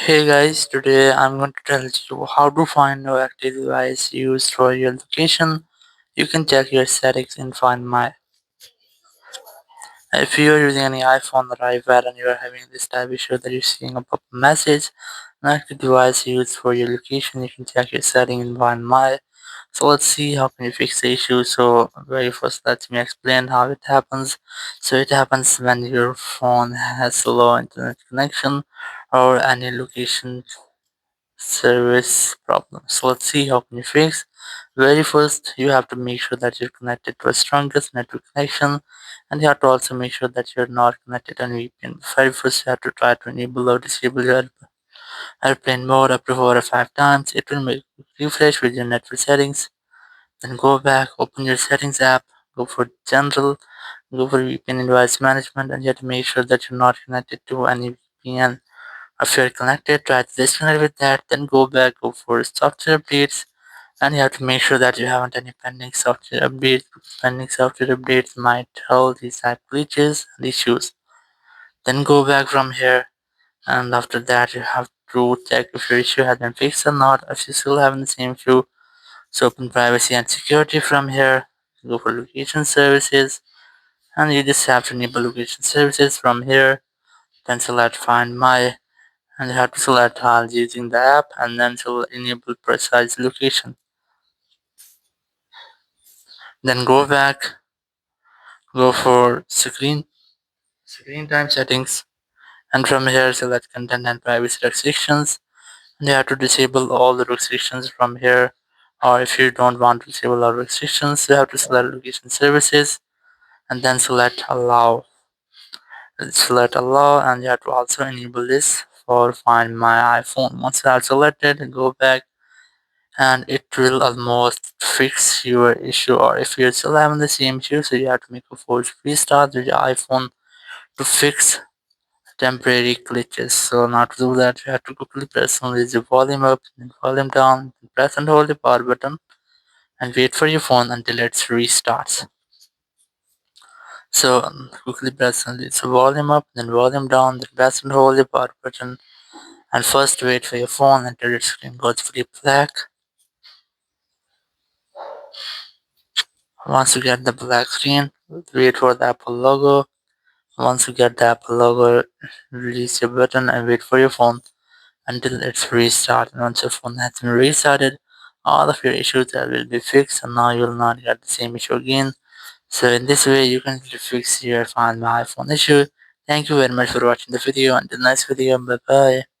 Hey guys, today I'm going to tell you how to find no active device used for your location. You can check your settings and find my. If you're using any iPhone or iPad and you're having this type issue that you're seeing a pop-up message, an active device used for your location, you can check your setting and find my. So let's see how can you fix the issue. So very first let me explain how it happens. So it happens when your phone has slow internet connection or any location service problem. So let's see how can you fix. Very first, you have to make sure that you're connected to a strongest network connection, and you have to also make sure that you're not connected on VPN. Very first, you have to try to enable or disable your airplane mode up to 4 or 5 times. It will make refresh with your network settings. Then go back, open your settings app, go for general, go for VPN device management, and you have to make sure that you're not connected to any VPN. If you're connected, try to disconnect with that, then go back, go for software updates, and you have to make sure that you haven't any pending software updates. Pending software updates might hold these type glitches and issues. Then go back from here, and after that, you have to check if your issue has been fixed or not. If you're still having the same issue, so open privacy and security from here, go for location services, and you just have to enable location services from here. Then select find my, and you have to select all using the app and then select enable precise location. Then go back, go for screen time settings, and from here select content and privacy restrictions, and you have to disable all the restrictions from here, or if you don't want to disable all restrictions, you have to select location services and then select allow, and you have to also enable this for find my iPhone. Once you have selected, go back and it will almost fix your issue. Or if you're still having the same issue, so you have to make a force restart with your iPhone to fix temporary glitches. So now to do that, you have to quickly press on the volume up and volume down, press and hold the power button and wait for your phone until it restarts. So quickly press on the volume up, then volume down, then press and hold the power button, and first wait for your phone until its screen goes fully black. Once you get the black screen, wait for the Apple logo. Once you get the Apple logo, release your button and wait for your phone until it's restarted. Once your phone has been restarted, all of your issues will be fixed and now you will not get the same issue again. So in this way, you can fix your Find My iPhone issue. Thank you very much for watching the video. Until next video, bye bye.